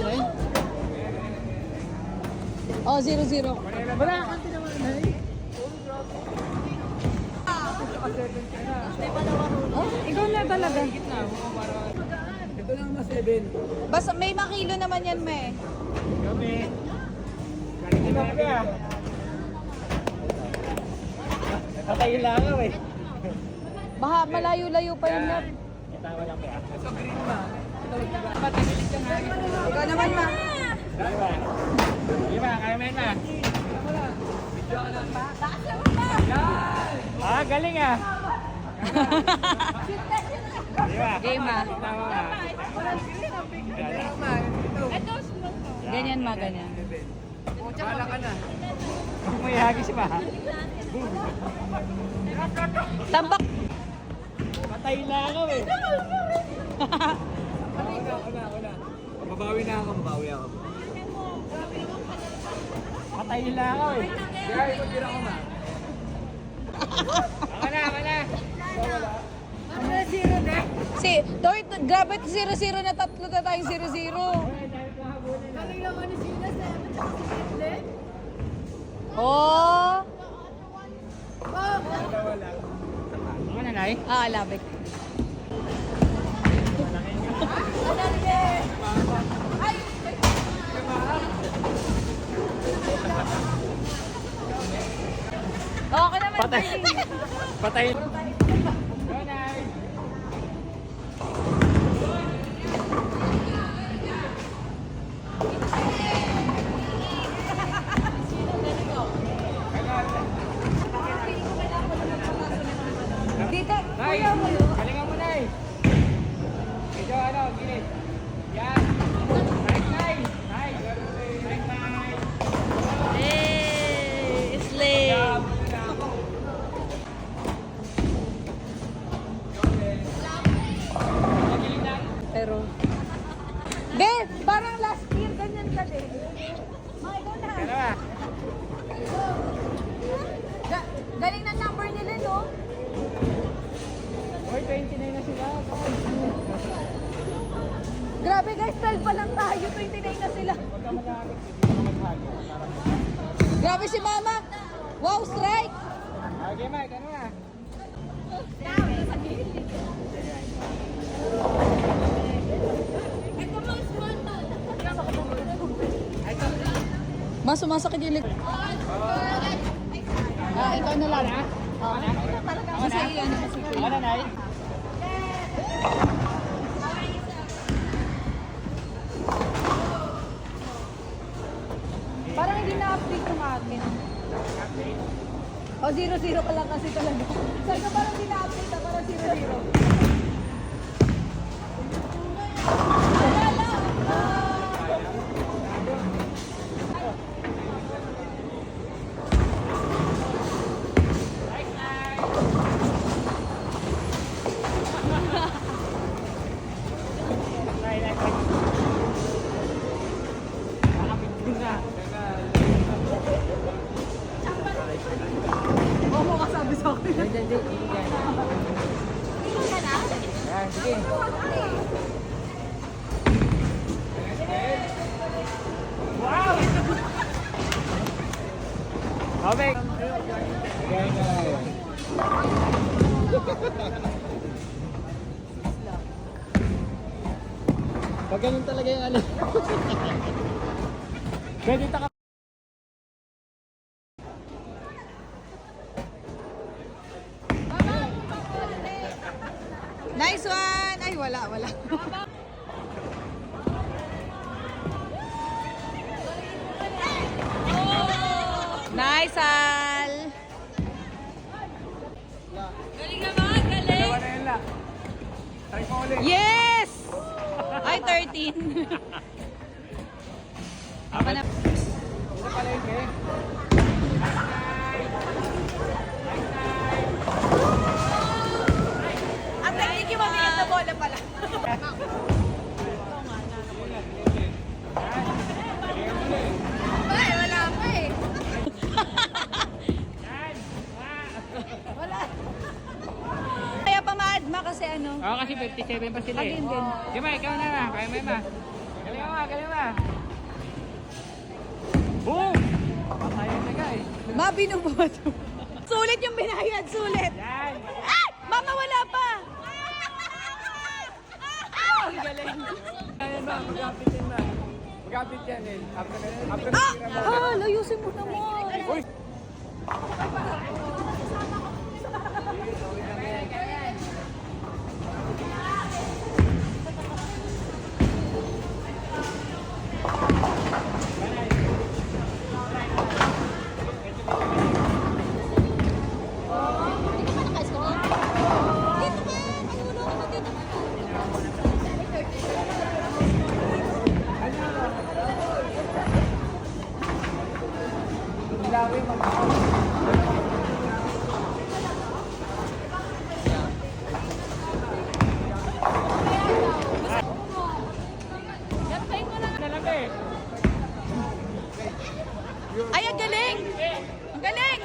Nay? Oh, 0-0. Wala, kanti naman, Nay. Oh, ikaw na talaga. Ito lang mas 7. Basta may makilo naman yan, me. Kami. Kanina na kaya. Patayin lang ako eh. Baka malayo-layo pa yan, love. Itawa lang kaya. Ito green na. Patibilit ka nga. Ikaw naman, ma. Diba? Diba? Kaya mo yun na. Ah, galing ah. Diba? Game, ma. Tama nga. Ganyan, ma, ganyan. Bala ka na. Kung may hagis pa. Tambak. Patay na ako eh. Wala. Mabawi na ako, mabawi ako. Patay nila ako eh. Kaya ito tira ko ma. Wala. Si, Dort, grabe 0-0 na tatlo na tayong 0-0. Oh! Ano na, Nay? Ah, labik. Okay naman. Patay. Patay. Go, Nay. Dito, Nay, kuya mo. galingan mo, Nay. Medyo ano, gilid. Yan. Right, Nay. Nay. Right, Nay. Hey, slay. Yan. Muna ako. Gilid na. Pero, Ben, parang last year ganyan ka din. May go na. Ano ba? Galing ng number nila, no? Oy, 29 na sila. Grabe guys, 12 pa lang tayo, 29 na sila. Huwag ka mag-aagit. Hindi ka mag-hagit. Grabe si Mama. Wow, strike. Okay, Mike. Ano na? Mas sumasakit yung leg. Ah, ikaw na lang. Kasi ano kasi ko. Ano, Nay? Parang hindi na-update yung akin. O, 0-0 pa lang kasi talaga. Sabi ko parang hindi na-update na, parang 0-0. Nay, Nay. Nakapit na. Oo, mo kasabi sa akin. Hindi. Yan, sige. Wow! Okay. Pag ganun talaga yung ano. Pwede taka. Nice one! Ay, wala. Nice, Al! Galing naman, galing! Dalawa na yun lang. Try mo ulit. Yes! Ay, 13. Ako na. Ito pala yun eh. Ang technique yung mamigat na bola pala. Ay, wala pa eh. Wala. Kaya pa maadma kasi ano. Oo, kasi 57 pa sila eh. Again din. Di ba, ikaw na. Kaya mo yun ma. Galing ako. galing na. Boom! Patayin na guys. Ma, binuboto. Sulit yung binayad, sulit. Yan. Ah! Mama, wala pa. Ang galing. Ayan ba, magkapit yan ba? Magkapit yan eh. After Ah! tira mo. Ah, layusin mo naman. Uy! Ilawi mo. Nalabi. Ay, ang galing. Ang galing.